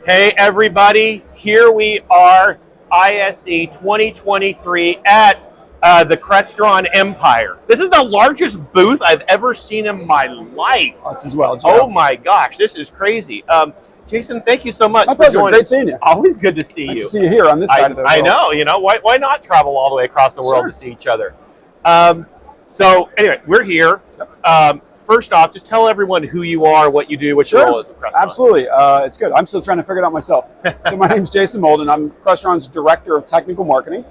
Hey everybody, here we are, ISE 2023 at the Crestron Empire. This is the largest booth I've ever seen in my life. Us as well, Joe. Oh my gosh, this is crazy. Jason, thank you so much My for pleasure. joining Great us. seeing you. Always good to see Nice you. to see you here on this side of the world. I know, why not travel all the way across the world Sure. to see each other? So anyway, we're here. First off, just tell everyone who you are, what you do, what your role is with Crestron. Absolutely. It's good. I'm still trying to figure it out myself. So my name's Jason Molden. I'm Crestron's Director of Technical Marketing.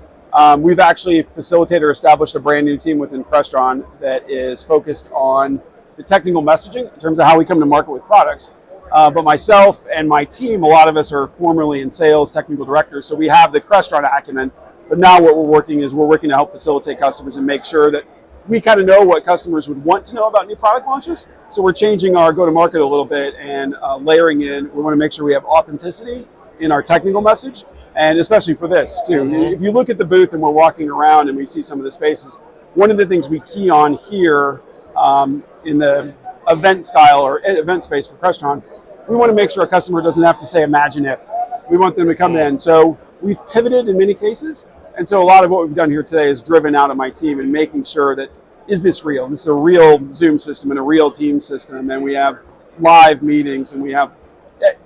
We've actually facilitated or established a brand new team within Crestron that is focused on the technical messaging in terms of how we come to market with products. But myself and my team, a lot of us are formerly in sales, technical directors, so we have the Crestron acumen. But now what we're working to help facilitate customers and make sure that we kind of know what customers would want to know about new product launches. So we're changing our go-to-market a little bit and layering in. We want to make sure we have authenticity in our technical message, and especially for this too. Mm-hmm. If you look at the booth and we're walking around and we see some of the spaces, one of the things we key on here in the event style or event space for Crestron, we want to make sure a customer doesn't have to say imagine if. We want them to come in. So we've pivoted in many cases. And so a lot of what we've done here today is driven out of my team and making sure that, is this real? This is a real Zoom system and a real team system. And we have live meetings and we have,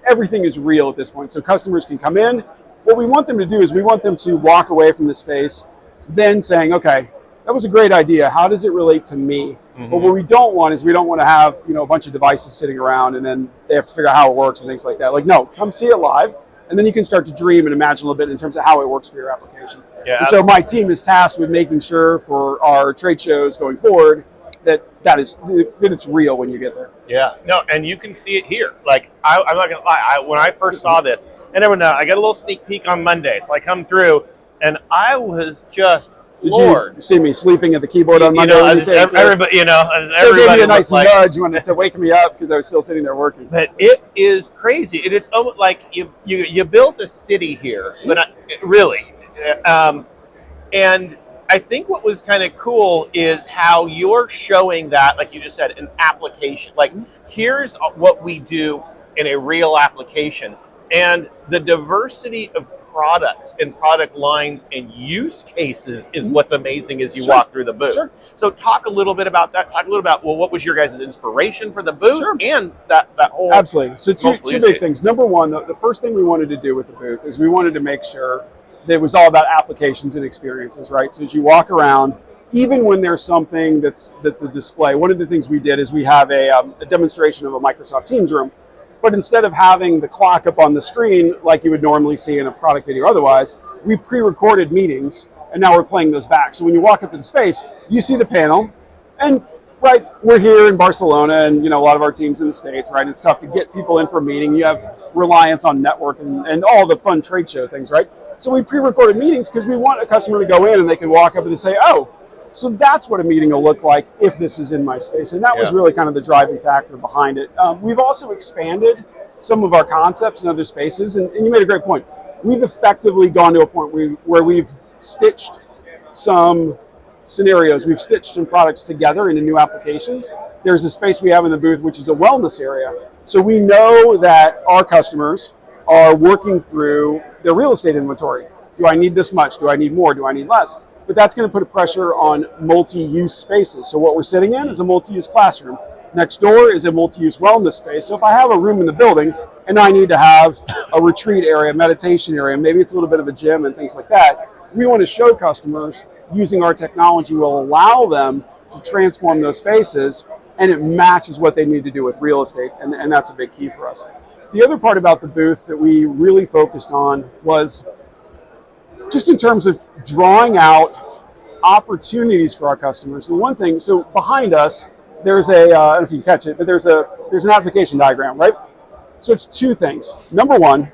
everything is real at this point. So customers can come in. What we want them to do is we want them to walk away from the space then saying, okay, that was a great idea. How does it relate to me? Mm-hmm. But what we don't want is we don't want to have, a bunch of devices sitting around and then they have to figure out how it works and things like that. Like, no, come see it live. And then you can start to dream and imagine a little bit in terms of how it works for your application. Yeah. And so my team is tasked with making sure for our trade shows going forward that it's real when you get there. Yeah, no, and you can see it here. Like, I'm not gonna lie, when I first saw this, and everyone knows, I got a little sneak peek on Monday, so I come through, and I was just floored. Did you see me sleeping at the keyboard on Monday? Everybody, So gave me a nice nudge to wake me up because I was still sitting there working. But it is crazy. It's almost like you built a city here, but really, and I think what was kind of cool is how you're showing that, like you just said, an application. Like, here's what we do in a real application, and the diversity of products and product lines and use cases is what's amazing as you walk through the booth. Sure. So talk a little bit about that. Talk a little about, well, what was your guys' inspiration for the booth and that whole... Absolutely. So two big things. Number one, the first thing we wanted to do with the booth is we wanted to make sure that it was all about applications and experiences, right? So as you walk around, even when there's something that's the display, one of the things we did is we have a demonstration of a Microsoft Teams room. But instead of having the clock up on the screen like you would normally see in a product video otherwise, we pre-recorded meetings and now we're playing those back. So when you walk up to the space, you see the panel and right, we're here in Barcelona and a lot of our teams in the States, right? It's tough to get people in for a meeting. You have reliance on network and all the fun trade show things, right? So we pre-recorded meetings because we want a customer to go in and they can walk up and say, oh, so that's what a meeting will look like if this is in my space. And that was really kind of the driving factor behind it. We've also expanded some of our concepts in other spaces. And you made a great point. We've effectively gone to a point where we've stitched some scenarios. We've stitched some products together into new applications. There's a space we have in the booth, which is a wellness area. So we know that our customers are working through their real estate inventory. Do I need this much? Do I need more? Do I need less? But that's going to put a pressure on multi-use spaces. So what we're sitting in is a multi-use classroom. Next door is a multi-use wellness space. So if I have a room in the building and I need to have a retreat area, meditation area, maybe it's a little bit of a gym and things like that, we want to show customers using our technology will allow them to transform those spaces, and it matches what they need to do with real estate, and that's a big key for us. The other part about the booth that we really focused on was just in terms of drawing out opportunities for our customers. And one thing, so behind us, there's I don't know if you can catch it, but there's an application diagram, right? So it's two things. Number one,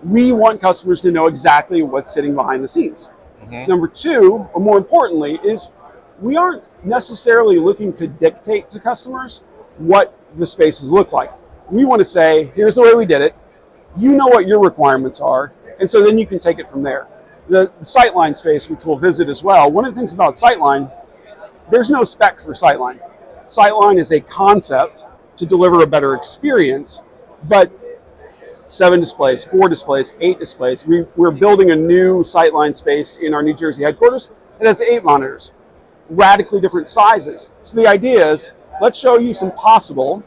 we want customers to know exactly what's sitting behind the scenes. Mm-hmm. Number two, or more importantly, is we aren't necessarily looking to dictate to customers what the spaces look like. We want to say, here's the way we did it. You know what your requirements are, and so then you can take it from there. The Sightline space, which we'll visit as well, one of the things about Sightline, there's no spec for Sightline. Sightline is a concept to deliver a better experience, but 7 displays, 4 displays, 8 displays. We're building a new sightline space in our New Jersey headquarters. It has 8 monitors, radically different sizes. So the idea is, let's show you some possible,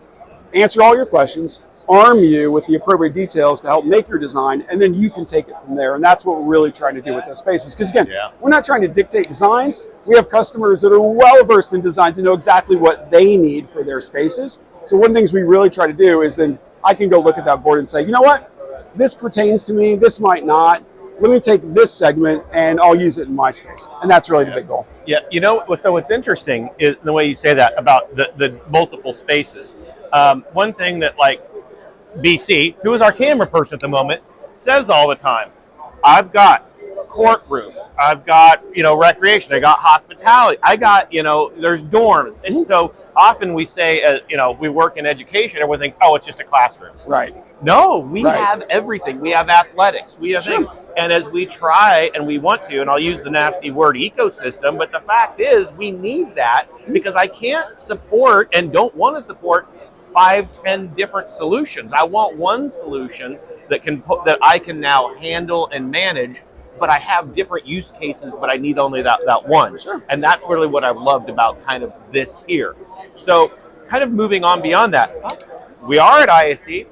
answer all your questions, arm you with the appropriate details to help make your design, and then you can take it from there. And that's what we're really trying to do with those spaces. Because again, we're not trying to dictate designs. We have customers that are well versed in designs and know exactly what they need for their spaces. So one of the things we really try to do is then I can go look at that board and say, you know what, this pertains to me, this might not. Let me take this segment and I'll use it in my space. And that's really the big goal. Yeah, you know, so what's interesting is the way you say that about the multiple spaces. One thing that like BC, who is our camera person at the moment, says all the time, I've got courtrooms, I've got, you know, recreation, I got hospitality, I got, you know, there's dorms. And so often we say, you know, we work in education, everyone thinks, oh, it's just a classroom. Right. No, we have everything. We have athletics, we have things. And as we try and we want to, and I'll use the nasty word ecosystem, but the fact is we need that because I can't support and don't want to support 5, 10 different solutions. I want one solution that I can now handle and manage, but I have different use cases, but I need only that one. Sure. And that's really what I've loved about kind of this here. So kind of moving on beyond that, we are at ISE.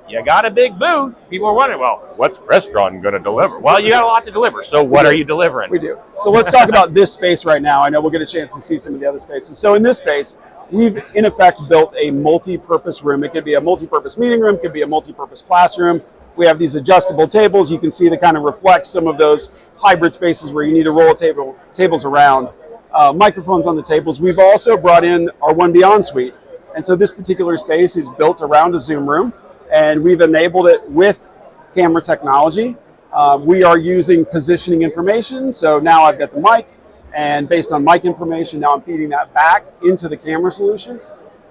You got a big booth. People are wondering, well, what's Crestron going to deliver? Well, you got a lot to deliver. So what are you delivering? We do. So let's talk about this space right now. I know we'll get a chance to see some of the other spaces. So in this space, we've in effect built a multi-purpose room. It could be a multi-purpose meeting room, it could be a multi-purpose classroom. We have these adjustable tables. You can see that kind of reflects some of those hybrid spaces where you need to roll tables around. Microphones on the tables. We've also brought in our One Beyond suite. And so this particular space is built around a Zoom room, and we've enabled it with camera technology. We are using positioning information. So now I've got the mic, and based on mic information, now I'm feeding that back into the camera solution.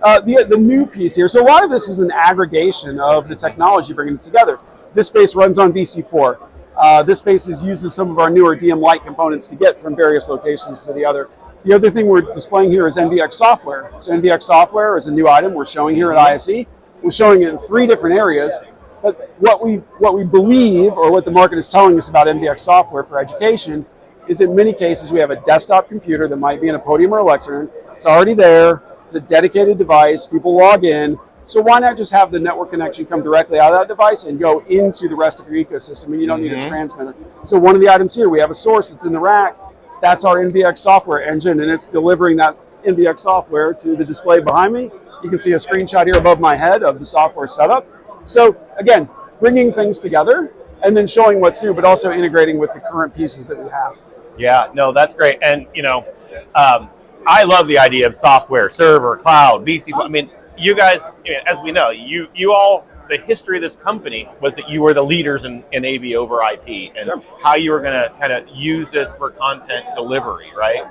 The new piece here, so a lot of this is an aggregation of the technology bringing it together. This space runs on VC4. This space uses some of our newer DM Lite components to get from various locations to the other. The other thing we're displaying here is NVX software. So NVX software is a new item we're showing here at ISE. We're showing it in 3 different areas. But what we believe, or what the market is telling us about NVX software for education, is in many cases we have a desktop computer that might be in a podium or a lectern. It's already there. It's a dedicated device. People log in. So why not just have the network connection come directly out of that device and go into the rest of your ecosystem, and you don't need a transmitter. So one of the items here, we have a source. It's in the rack. That's our NVX software engine, and it's delivering that NVX software to the display behind me. You can see a screenshot here above my head of the software setup. So again, bringing things together and then showing what's new, but also integrating with the current pieces that we have. Yeah, no, that's great. And, you know, I love the idea of software, server, cloud, VC. I mean, you guys, as we know, you all, the history of this company was that you were the leaders in AV over IP and how you were going to kind of use this for content delivery, right?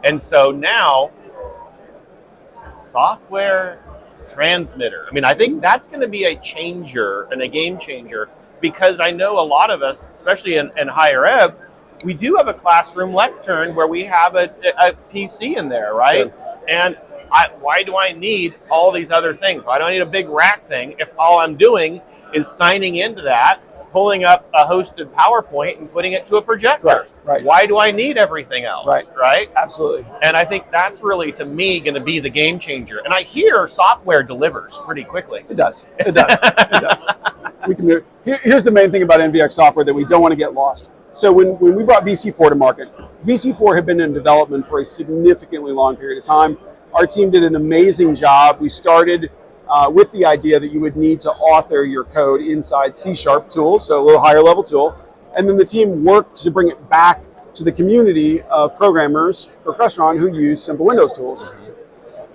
And so now, software transmitter. I mean, I think that's going to be a changer and a game changer, because I know a lot of us, especially in higher ed, we do have a classroom lectern where we have a PC in there, right? Sure. And why do I need all these other things? Why do I need a big rack thing if all I'm doing is signing into that, pulling up a hosted PowerPoint and putting it to a projector? Right. Why do I need everything else? Right? Absolutely. And I think that's really, to me, going to be the game changer. And I hear software delivers pretty quickly. It does. It does. It does. We can do. Here's the main thing about NVX software that we don't want to get lost. So when we brought VC4 to market, VC4 had been in development for a significantly long period of time. Our team did an amazing job. We started with the idea that you would need to author your code inside C# tools, so a little higher level tool. And then the team worked to bring it back to the community of programmers for Crestron who use simple Windows tools.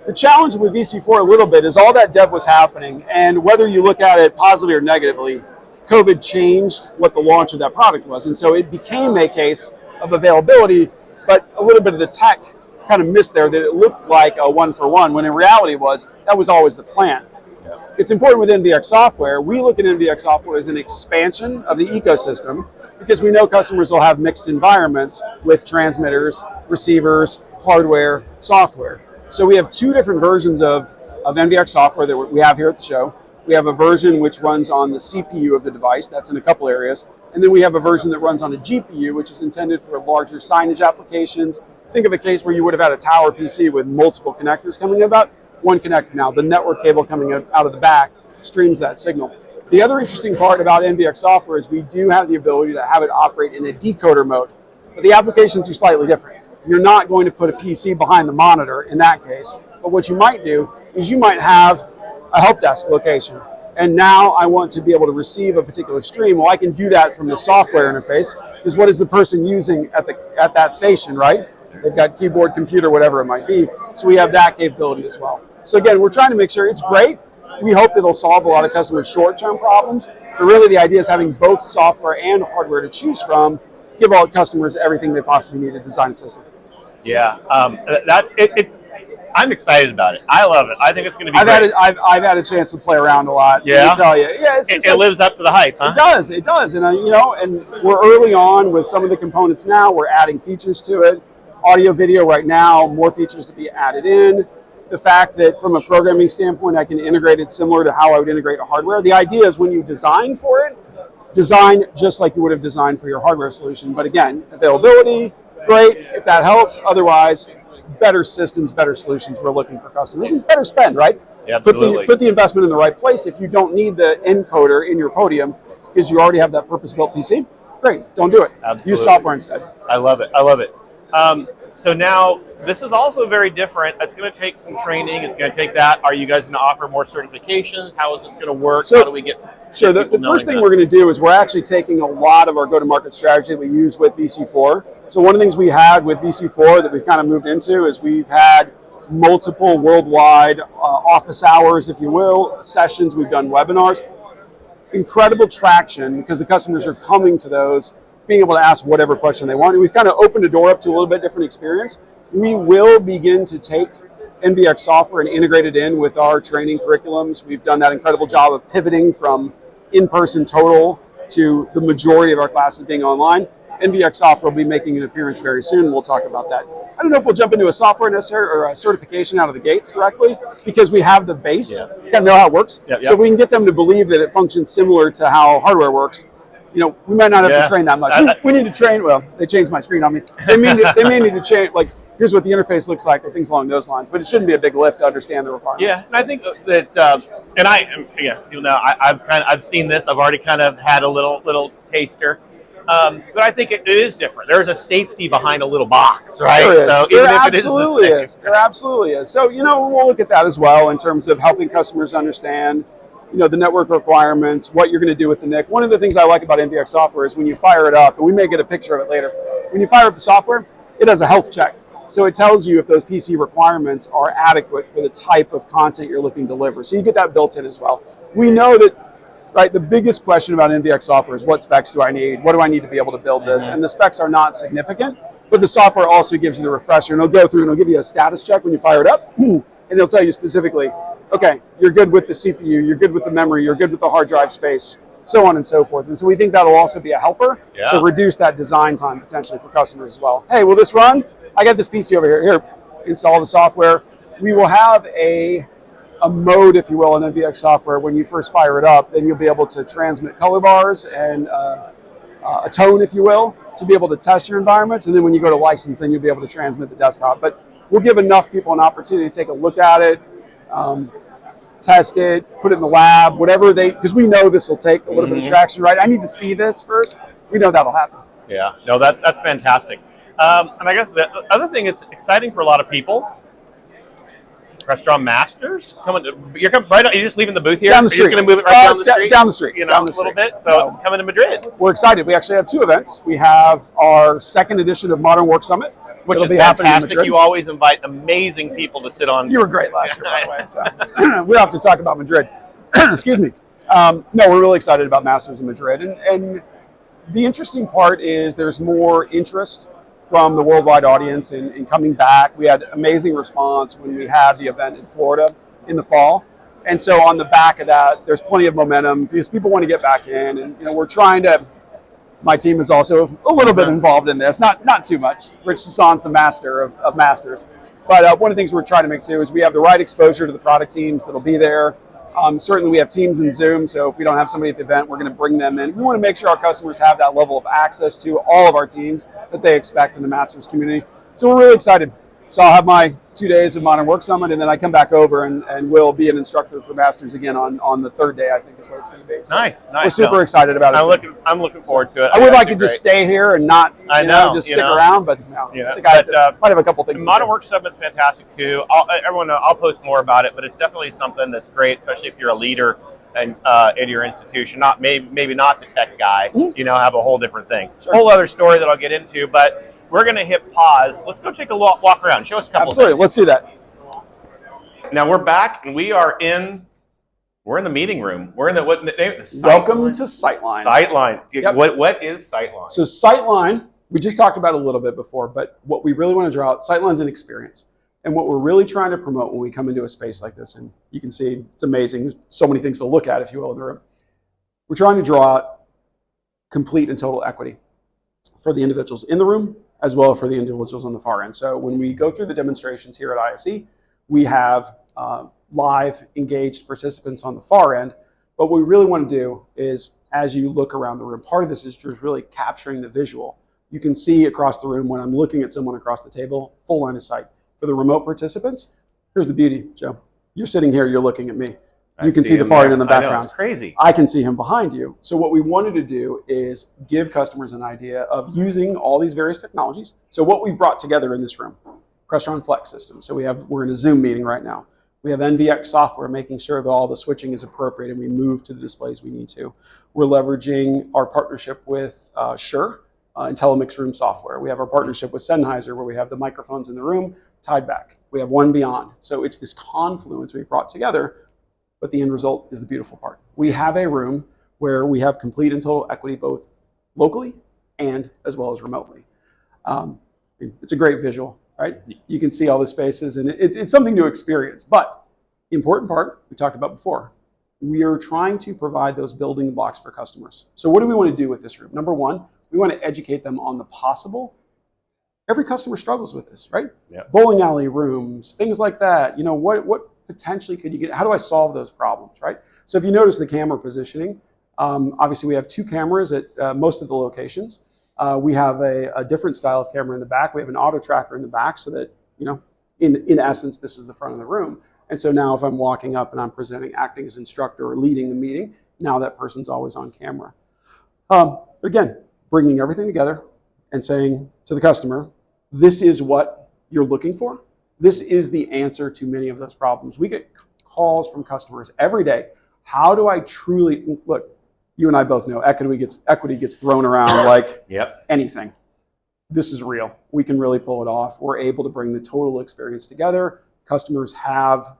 The challenge with VC4 a little bit is all that dev was happening, and whether you look at it positively or negatively, COVID changed what the launch of that product was. And so it became a case of availability, but a little bit of the tech kind of missed there, that it looked like a one-for-one, when in reality that was always the plan. Yeah. It's important with NVX software. We look at NVX software as an expansion of the ecosystem, because we know customers will have mixed environments with transmitters, receivers, hardware, software. So we have 2 different versions of NVX software that we have here at the show. We have a version which runs on the CPU of the device. That's in a couple areas. And then we have a version that runs on a GPU, which is intended for larger signage applications. Think of a case where you would have had a tower PC with multiple connectors coming in, about one connector now. The network cable coming out of the back streams that signal. The other interesting part about NVX software is we do have the ability to have it operate in a decoder mode, but the applications are slightly different. You're not going to put a PC behind the monitor in that case, but what you might do is you might have a help desk location, and now I want to be able to receive a particular stream. Well, I can do that from the software interface, because what is the person using at that station, right? They've got keyboard, computer, whatever it might be, so we have that capability as well. So again, we're trying to make sure it's great. We hope that it'll solve a lot of customers' short-term problems, but really the idea is having both software and hardware to choose from, give all customers everything they possibly need to design a system. Yeah, that's it. I'm excited about it. I love it. I think it's going to be great. I've had a chance to play around a lot. Yeah, let me tell you. Yeah, it lives up to the hype. Huh? It does, and and we're early on with some of the components now. We're adding features to it. Audio, video right now, more features to be added in. The fact that from a programming standpoint, I can integrate it similar to how I would integrate a hardware. The idea is when you design for it, design just like you would have designed for your hardware solution. But again, availability, great, if that helps. Otherwise, better systems, better solutions we're looking for customers, and better spend, right? Yeah, absolutely. Put the investment in the right place. If you don't need the encoder in your podium because you already have that purpose-built PC, great, don't do it. Absolutely. Use software instead. I love it. I love it. So now this is also very different. It's going to take some training. It's going to take that. Are you guys going to offer more certifications? How is this going to work? So, how do we get? Sure. The first thing we're going to do is we're actually taking a lot of our go-to-market strategy that we use with VC4. So one of the things we had with VC4 that we've kind of moved into is we've had multiple worldwide office hours, if you will, sessions. We've done webinars. Incredible traction because the customers are coming to those, being able to ask whatever question they want. And we've kind of opened the door up to a little bit different experience. We will begin to take NVX software and integrate it in with our training curriculums. We've done that incredible job of pivoting from in-person total to the majority of our classes being online. NVX software will be making an appearance very soon, and we'll talk about that. I don't know if we'll jump into a software necessary or a certification out of the gates directly, because we have the base, kind of know how it works. So if we can get them to believe that it functions similar to how hardware works, we might not have to train that much. We need to train. Well, they changed my screen on me. They may need to change. Like, here's what the interface looks like, or things along those lines. But it shouldn't be a big lift to understand the requirements. Yeah, and I think that, I've seen this. I've already kind of had a little taster. But I think it is different. There's a safety behind a little box, right? There is. So There absolutely is. So, we'll look at that as well in terms of helping customers understand, the network requirements, what you're going to do with the NIC. One of the things I like about NVX software is when you fire it up, and we may get a picture of it later, when you fire up the software, it has a health check. So it tells you if those PC requirements are adequate for the type of content you're looking to deliver. So you get that built in as well. We know that, right, the biggest question about NVX software is what specs do I need? What do I need to be able to build this? And the specs are not significant, but the software also gives you the refresher, and it'll go through and it'll give you a status check when you fire it up, and it'll tell you specifically, okay, you're good with the CPU, you're good with the memory, you're good with the hard drive space, so on and so forth. And so we think that'll also be a helper to reduce that design time potentially for customers as well. Hey, will this run? I got this PC over here. Here, install the software. We will have a mode, if you will, in NVX software. When you first fire it up, then you'll be able to transmit color bars and a tone, if you will, to be able to test your environments. And then when you go to license, then you'll be able to transmit the desktop. But we'll give enough people an opportunity to take a look at it, test it, put it in the lab, whatever because we know this will take a little bit of traction, right? I need to see this first. We know that'll happen. Yeah, no, that's fantastic. And I guess the other thing that's exciting for a lot of people, Crestron Masters you're coming right out. You're just leaving the booth here. Down the street. You're just going to move it right down the street. Down the street. A little bit. So it's coming to Madrid. We're excited. We actually have two events. We have our second edition of Modern Work Summit, which is fantastic. You always invite amazing people to sit on. You were great last year, by the way. So we'll have to talk about Madrid. Excuse me. No, we're really excited about Masters in Madrid, and the interesting part is there's more interest from the worldwide audience in coming back. We had amazing response when we had the event in Florida in the fall. And so on the back of that, there's plenty of momentum because people want to get back in. And we're trying to, my team is also a little bit involved in this, not too much. Rich Sasson's the master of masters. But one of the things we're trying to make too is we have the right exposure to the product teams that'll be there. Certainly we have Teams and Zoom, so if we don't have somebody at the event, we're going to bring them in. We want to make sure our customers have that level of access to all of our teams that they expect in the Masters community. So we're really excited. So I'll have my 2 days of Modern Work Summit, and then I come back over and will be an instructor for Masters again on the third day, I think is what it's going to be. So nice. We're super excited about it. I'm looking forward to it. I would like to just stay here and not just stick around, but no, I think I might have a couple things. Modern Work Summit's fantastic too. I'll post more about it, but it's definitely something that's great, especially if you're a leader and in your institution. Not maybe not the tech guy. Have a whole different thing. Sure. Whole other story that I'll get into, but. We're going to hit pause. Let's go take a walk around. Show us a couple Absolutely. of things. Let's do that. Now we're back, and we're in the meeting room. We're in the what name? Welcome to Sightline. Sightline. Yep. What is Sightline? So Sightline, we just talked about a little bit before, but what we really want to draw out, Sightline's an experience. And what we're really trying to promote when we come into a space like this, and you can see it's amazing, there's so many things to look at, if you will, in the room. We're trying to draw out complete and total equity for the individuals in the room, as well as for the individuals on the far end. So when we go through the demonstrations here at ISE, we have live engaged participants on the far end. But what we really want to do is, as you look around the room, part of this is just really capturing the visual. You can see across the room when I'm looking at someone across the table, full line of sight. For the remote participants, here's the beauty, Joe. You're sitting here, you're looking at me. You can see the far end in the background. I know, it's crazy. I can see him behind you. So what we wanted to do is give customers an idea of using all these various technologies. So what we've brought together in this room, Crestron Flex system. So we're in a Zoom meeting right now. We have NVX software, making sure that all the switching is appropriate and we move to the displays we need to. We're leveraging our partnership with Shure and Telemix Room software. We have our partnership with Sennheiser, where we have the microphones in the room tied back. We have One Beyond. So it's this confluence we've brought together. But the end result is the beautiful part. We have a room where we have complete and total equity, both locally and as well as remotely. It's a great visual, right? You can see all the spaces, and it's something to experience. But the important part, we talked about before, we are trying to provide those building blocks for customers. So what do we want to do with this room? Number one, we want to educate them on the possible. Every customer struggles with this, right? Yep. Bowling alley rooms, things like that. What potentially could you get? How do I solve those problems, right? So if you notice the camera positioning, obviously we have 2 cameras at most of the locations. We have a different style of camera in the back. We have an auto tracker in the back, so that, in essence, this is the front of the room. And so now if I'm walking up and I'm presenting, acting as instructor or leading the meeting, now that person's always on camera. Again, bringing everything together and saying to the customer, this is what you're looking for. This is the answer to many of those problems. We get calls from customers every day. How do I truly, look, you and I both know equity gets thrown around like anything. This is real. We can really pull it off. We're able to bring the total experience together. Customers have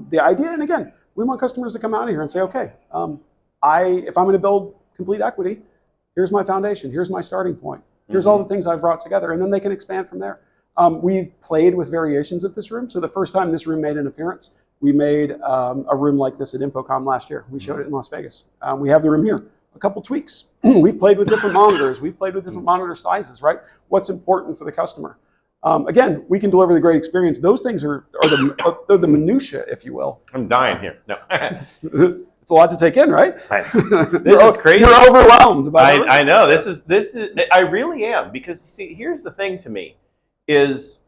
the idea. And again, we want customers to come out of here and say, okay, if I'm going to build complete equity, here's my foundation. Here's my starting point. Here's all the things I've brought together. And then they can expand from there. We've played with variations of this room. So the first time this room made an appearance, we made a room like this at InfoComm last year. We showed it in Las Vegas. We have the room here. A couple tweaks. We've played with different monitors. We've played with different monitor sizes, right? What's important for the customer? Again, we can deliver the great experience. Those things are the minutia, if you will. I'm dying here. No. It's a lot to take in, right? This is crazy. You're overwhelmed. I know. This is. I really am, because see, here's the thing to me, is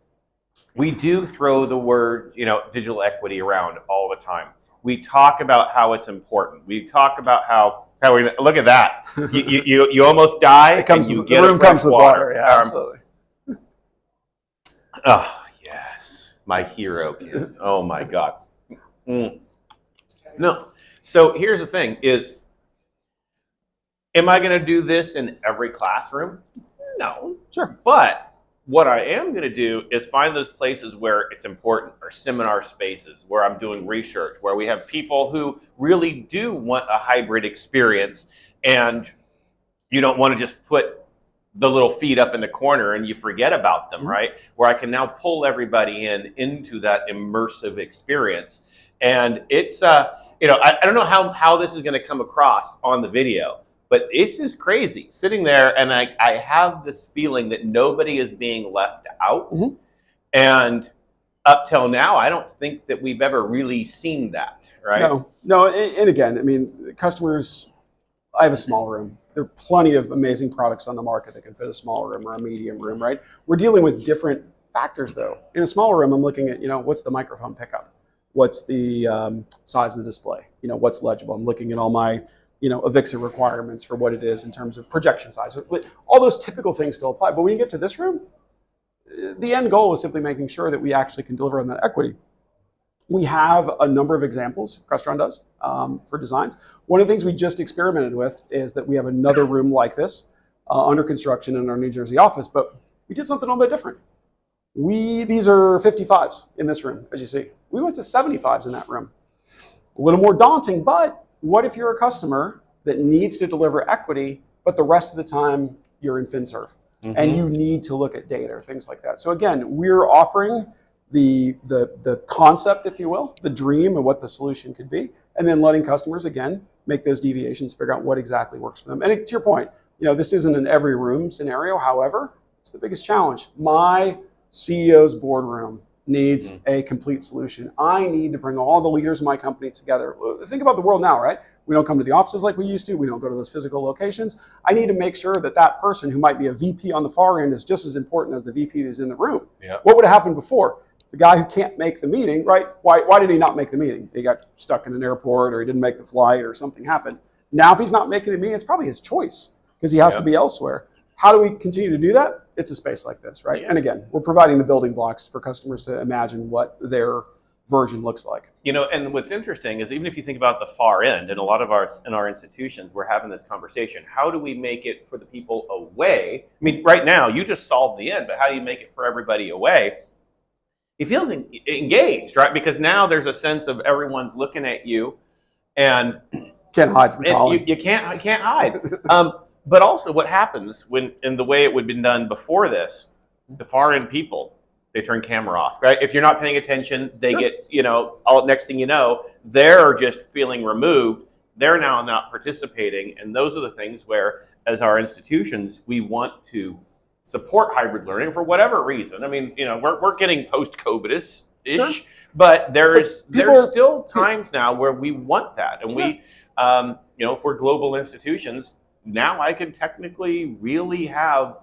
we do throw the word, digital equity around all the time. We talk about how it's important. We talk about how we look at that. You almost die. The room comes with water. Yeah, absolutely. Oh yes, my hero kid. Oh my God. No. So here's the thing: is am I going to do this in every classroom? No. Sure. But what I am going to do is find those places where it's important, or seminar spaces where I'm doing research, where we have people who really do want a hybrid experience, and you don't want to just put the little feet up in the corner and you forget about them, right? Where I can now pull everybody into that immersive experience. And it's, I don't know how this is going to come across on the video, but it's just crazy sitting there, and I have this feeling that nobody is being left out. And up till now, I don't think that we've ever really seen that, right? No, and again, I mean, customers, I have a small room. There are plenty of amazing products on the market that can fit a small room or a medium room, right? We're dealing with different factors though. In a smaller room, I'm looking at, what's the microphone pickup? What's the size of the display? What's legible? I'm looking at all my, Avixa requirements for what it is in terms of projection size. All those typical things still apply. But when you get to this room, the end goal is simply making sure that we actually can deliver on that equity. We have a number of examples, Crestron does, for designs. One of the things we just experimented with is that we have another room like this under construction in our New Jersey office, but we did something a little bit different. These are 55s in this room, as you see. We went to 75s in that room. A little more daunting, but what if you're a customer that needs to deliver equity, but the rest of the time you're in FinServ, and you need to look at data or things like that. So again, we're offering the concept, if you will, the dream and what the solution could be, and then letting customers, again, make those deviations, figure out what exactly works for them. And to your point, this isn't an every room scenario. However, it's the biggest challenge. My CEO's boardroom needs a complete solution. I need to bring all the leaders of my company together. Think about the world now, right? We don't come to the offices like we used to. We don't go to those physical locations. I need to make sure that that person who might be a VP on the far end is just as important as the VP who's in the room. Yeah. What would have happened before? The guy who can't make the meeting, right? Why did he not make the meeting? He got stuck in an airport or he didn't make the flight or something happened. Now, if he's not making the meeting, it's probably his choice because he has to be elsewhere. How do we continue to do that? It's a space like this, right? And again, we're providing the building blocks for customers to imagine what their version looks like. And what's interesting is even if you think about the far end, and a lot of our institutions, we're having this conversation. How do we make it for the people away? I mean, right now, you just solved the end, but how do you make it for everybody away? He feels engaged, right? Because now there's a sense of everyone's looking at you, and can't hide from calling. You can't hide. But also, what happens when, in the way it would have been done before this, the far end people, they turn camera off, right? If you're not paying attention, they get, all next thing you know, they're just feeling removed. They're now not participating, and those are the things where, as our institutions, we want to support hybrid learning for whatever reason. I mean, we're getting post-COVID-ish, but there's still times now where we want that, and we, if we're global institutions, now I could technically really have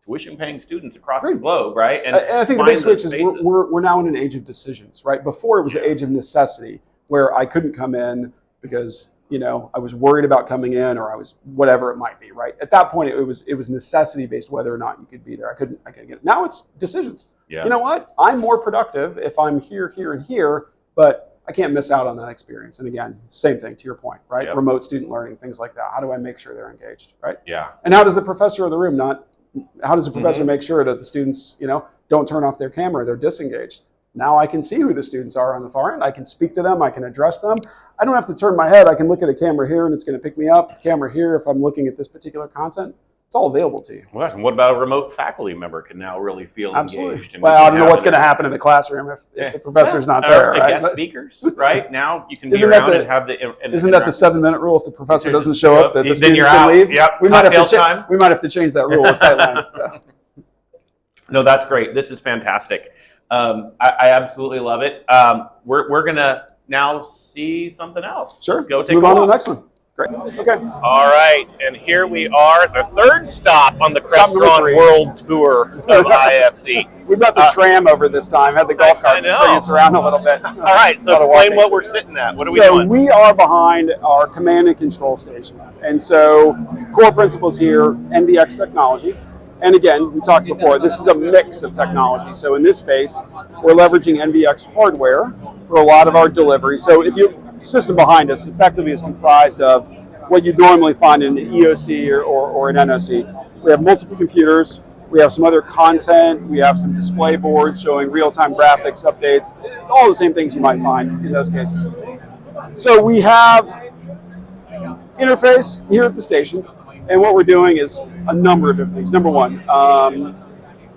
tuition-paying students across the globe, right? And I think the big switch is we're now in an age of decisions, right? Before it was an age of necessity, where I couldn't come in because I was worried about coming in, or I was whatever it might be, right? At that point, it was necessity based whether or not you could be there. I couldn't get it. Now it's decisions. Yeah. You know what? I'm more productive if I'm here, here, and here, but I can't miss out on that experience. And again, same thing to your point, right? Yep. Remote student learning, things like that. How do I make sure they're engaged, right? Yeah. And how does the professor in the room how does the professor make sure that the students, don't turn off their camera, they're disengaged? Now I can see who the students are on the far end. I can speak to them. I can address them. I don't have to turn my head. I can look at a camera here and it's going to pick me up. Camera here if I'm looking at this particular content. It's all available to you. Well, and what about a remote faculty member can now really feel engaged? And well, I don't know what's going to happen in the classroom if the professor's not there. Right? Guest speakers, right? Now you can be around and have the... Isn't that the 7-minute rule? If the professor doesn't show up, that the students can leave? Yep. We might have to change that rule with Sightline. So. No, that's great. This is fantastic. I absolutely love it. We're going to now see something else. Sure. Let's move on to the next one. Great. Okay. All right, and here we are, the third stop on the Crestron World Tour of ISC. We brought the tram over this time. Had the golf cart bring us around a little bit. All right, so explain what we're sitting at. What are we doing? So we are behind our command and control station, and so core principles here: NVX technology. And again, we talked before, this is a mix of technology. So in this space, we're leveraging NVX hardware for a lot of our delivery. So if you system behind us effectively is comprised of what you'd normally find in an EOC or an NOC. We have multiple computers. We have some other content. We have some display boards showing real-time graphics, updates, all the same things you might find in those cases. So we have interface here at the station. And what we're doing is a number of different things. Number one,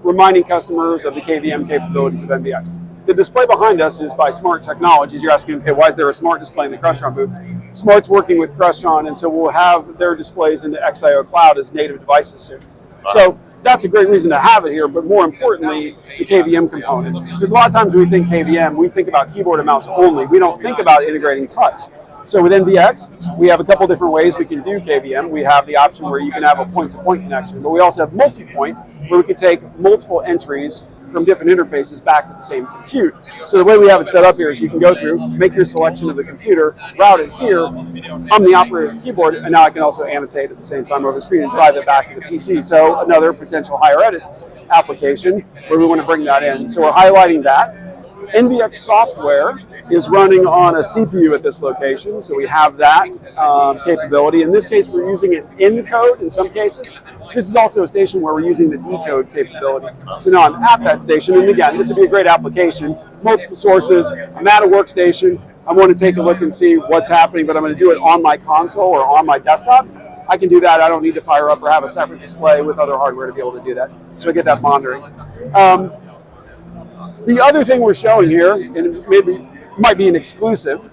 reminding customers of the KVM capabilities of NVX. The display behind us is by Smart Technologies. You're asking, okay, why is there a Smart display in the Crestron booth? Smart's working with Crestron, and so we'll have their displays in the XIO cloud as native devices soon. Wow. So that's a great reason to have it here, but more importantly, the KVM component. Because a lot of times when we think KVM, we think about keyboard and mouse only. We don't think about integrating touch. So with NVX, we have a couple different ways we can do KVM. We have the option where you can have a point-to-point connection, but we also have multi-point, where we could take multiple entries from different interfaces back to the same compute. So the way we have it set up here is you can go through, make your selection of the computer, route it here. I'm the operator of the keyboard, and now I can also annotate at the same time over the screen and drive it back to the PC. So another potential higher edit application where we want to bring that in. So we're highlighting that. NVX software is running on a CPU at this location, so we have that capability. In this case, we're using it in code in some cases. This is also a station where we're using the decode capability. So now I'm at that station, and again, this would be a great application. Multiple sources, I'm at a workstation, I want to take a look and see what's happening, but I'm going to do it on my console or on my desktop. I can do that. I don't need to fire up or have a separate display with other hardware to be able to do that. So I get that monitoring. The other thing we're showing here, and maybe might be an exclusive,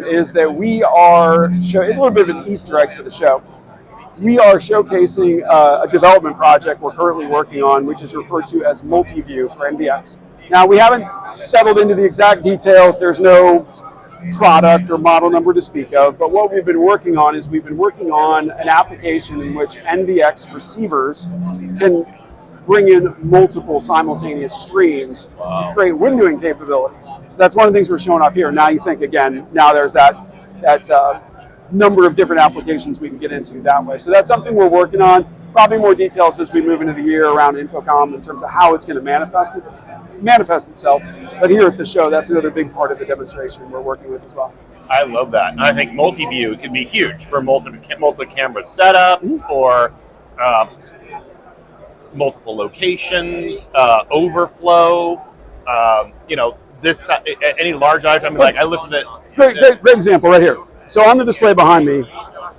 is that we are it's a little bit of an Easter egg for the show. We are showcasing a development project we're currently working on, which is referred to as multi-view for NVX. Now, we haven't settled into the exact details. There's no product or model number to speak of, but what we've been working on is we've been working on an application in which NVX receivers can bring in multiple simultaneous streams to create windowing capability. So that's one of the things we're showing off here. Now you think, again, now there's that number of different applications we can get into that way. So that's something we're working on. Probably more details as we move into the year around Infocom in terms of how it's going to manifest itself. But here at the show, that's another big part of the demonstration we're working with as well. I love that. And I think multi-view can be huge for multi-camera setups or multiple locations, overflow. Any large item. Like I looked at it. Great example right here. So on the display behind me,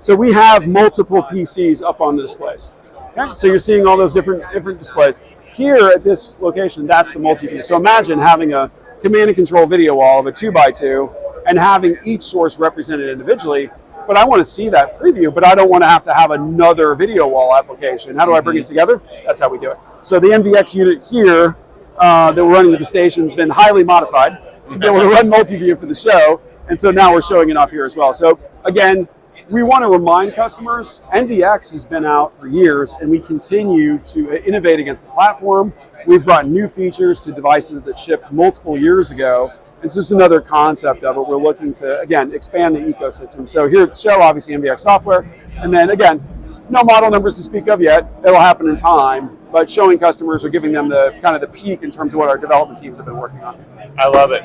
so we have multiple PCs up on the displays. Okay? So you're seeing all those different displays. Here at this location, that's the multi-view. So imagine having a command and control video wall of a 2x2 and having each source represented individually. But I want to see that preview, but I don't want to have another video wall application. How do I bring it together? That's how we do it. So the NVX unit here that we're running with the station has been highly modified to be able to run multi-view for the show. And so now we're showing it off here as well. So again, we want to remind customers, NVX has been out for years and we continue to innovate against the platform. We've brought new features to devices that shipped multiple years ago. It's just another concept of it. We're looking to, again, expand the ecosystem. So here at the show, obviously NVX software. And then again, no model numbers to speak of yet. It'll happen in time, but showing customers or giving them the kind of the peak in terms of what our development teams have been working on. I love it.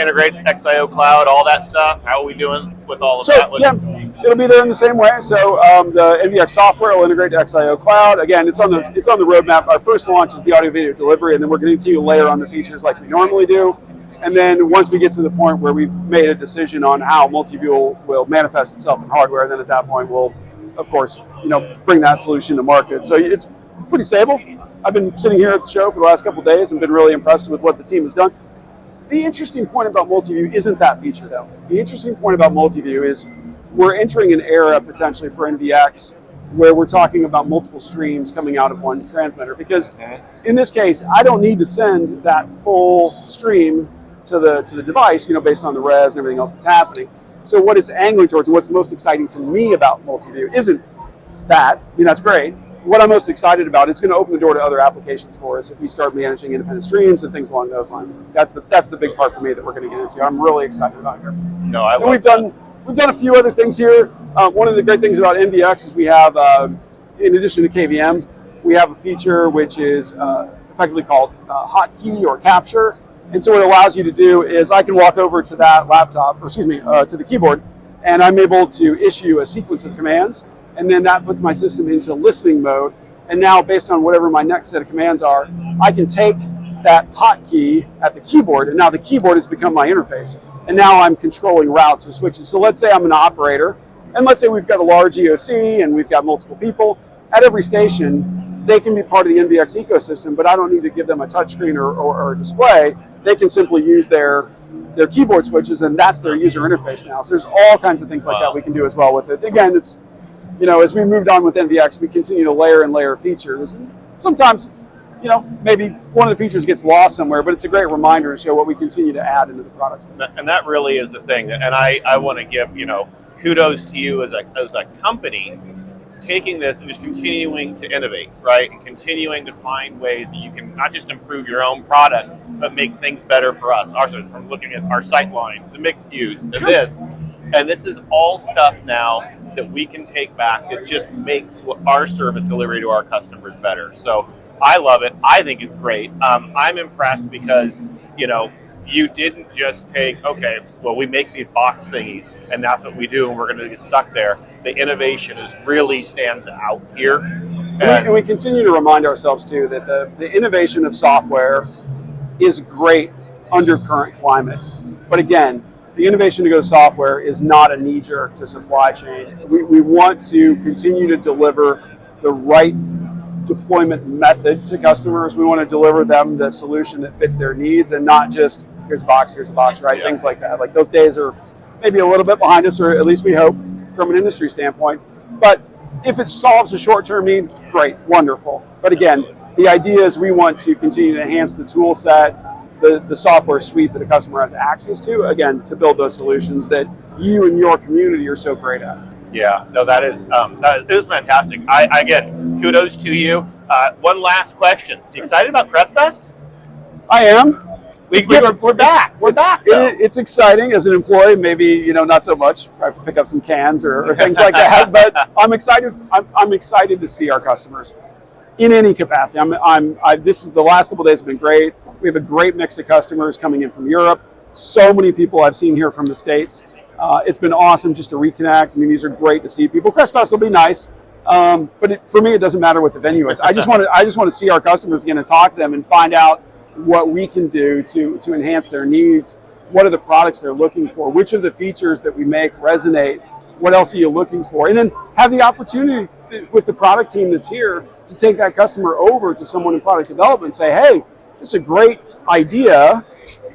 Integrates XIO Cloud, all that stuff. How are we doing with all of that? Yeah, it'll be there in the same way. So the NVX software will integrate to XIO Cloud. Again, it's on the roadmap. Our first launch is the audio video delivery, and then we're going to continue to layer on the features like we normally do. And then once we get to the point where we've made a decision on how multi-view will manifest itself in hardware, then at that point we'll, of course, bring that solution to market. So it's pretty stable. I've been sitting here at the show for the last couple of days and been really impressed with what the team has done. The interesting point about multi-view isn't that feature, though. The interesting point about multi-view is we're entering an era potentially for NVX where we're talking about multiple streams coming out of one transmitter. Because in this case, I don't need to send that full stream to the device, based on the res and everything else that's happening. So what it's angling towards and what's most exciting to me about multi-view isn't that. That's great. What I'm most excited about is going to open the door to other applications for us if we start managing independent streams and things along those lines. That's the big part for me that we're going to get into. I'm really excited about here. No, we've done a few other things here. One of the great things about NVX is we have, in addition to KVM, we have a feature which is effectively called hotkey or capture. And so what it allows you to do is I can walk over to that laptop, to the keyboard, and I'm able to issue a sequence of commands, and then that puts my system into listening mode. And now, based on whatever my next set of commands are, I can take that hotkey at the keyboard, and now the keyboard has become my interface. And now I'm controlling routes or switches. So let's say I'm an operator, and let's say we've got a large EOC and we've got multiple people. At every station, they can be part of the NVX ecosystem, but I don't need to give them a touchscreen or a display. They can simply use their keyboard switches, and that's their user interface now. So there's all kinds of things like that we can do as well with it. Again, it's, as we moved on with NVX, we continue to layer and layer features. And sometimes, maybe one of the features gets lost somewhere, but it's a great reminder to show what we continue to add into the product. And that really is the thing. And I want to give, kudos to you as a company, taking this and just continuing to innovate, right? And continuing to find ways that you can not just improve your own product, but make things better for us. From looking at our sight line, the mixed use, to this. And this is all stuff now that we can take back that just makes our service delivery to our customers better. So I love it. I think it's great. I'm impressed because, you didn't just take, okay, well, we make these box thingies and that's what we do and we're going to get stuck there. The innovation really stands out here. And we continue to remind ourselves, too, that the innovation of software is great under current climate. But again, the innovation to go to software is not a knee-jerk to supply chain. We want to continue to deliver the right deployment method to customers. We want to deliver them the solution that fits their needs and not just here's a box, right? Yeah. Things like that. Like those days are maybe a little bit behind us, or at least we hope from an industry standpoint. But if it solves a short-term need, great, wonderful. But again, the idea is we want to continue to enhance the tool set, the software suite that a customer has access to, again, to build those solutions that you and your community are so great at. Yeah, no, that is fantastic. Again, kudos to you. One last question. You excited about CrestFest? I am. We're back. We're back. It's exciting as an employee. Maybe not so much. I have to pick up some cans or things like that. But I'm excited. I'm excited to see our customers in any capacity. This is the last couple of days have been great. We have a great mix of customers coming in from Europe. So many people I've seen here from the States. It's been awesome just to reconnect. I mean, these are great to see people. CrestFest will be nice, but for me, it doesn't matter what the venue is. I just want to see our customers again and talk to them and find out what we can do to enhance their needs. What are the products they're looking for? Which of the features that we make resonate? What else are you looking for? And then have the opportunity with the product team that's here to take that customer over to someone in product development and say, hey, this is a great idea.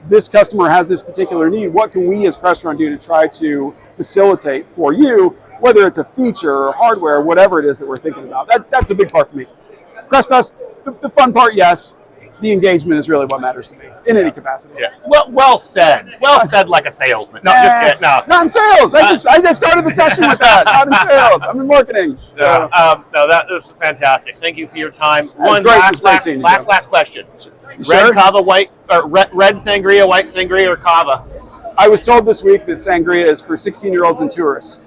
This customer has this particular need. What can we as Crestron do to try to facilitate for you, whether it's a feature or hardware, whatever it is that we're thinking about? That's the big part for me. CrestFest, the fun part, yes. The engagement is really what matters to me in any capacity. Yeah. Well said. Well said, like a salesman. No, just kidding. No. Not in sales. I just started the session with that. Not in sales. I'm in marketing. So. No, that was fantastic. Thank you for your time. One last question. Sure. Red Cava, red sangria, white sangria, or Cava? I was told this week that sangria is for 16-year-olds and tourists.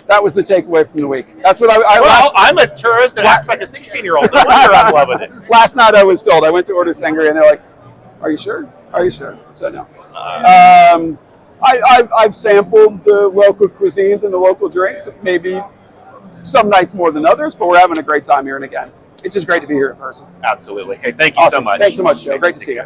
That was the takeaway from the week. That's what I'm a tourist that acts like a 16-year-old. No wonder I'm loving it. Last night I was told. I went to order sangria, and they're like, "Are you sure? Are you sure?" So no. I've sampled the local cuisines and the local drinks. Maybe some nights more than others, but we're having a great time here. And again, it's just great to be here in person. Absolutely. Hey, thank you so much. Thanks so much, Joe. Great to see you.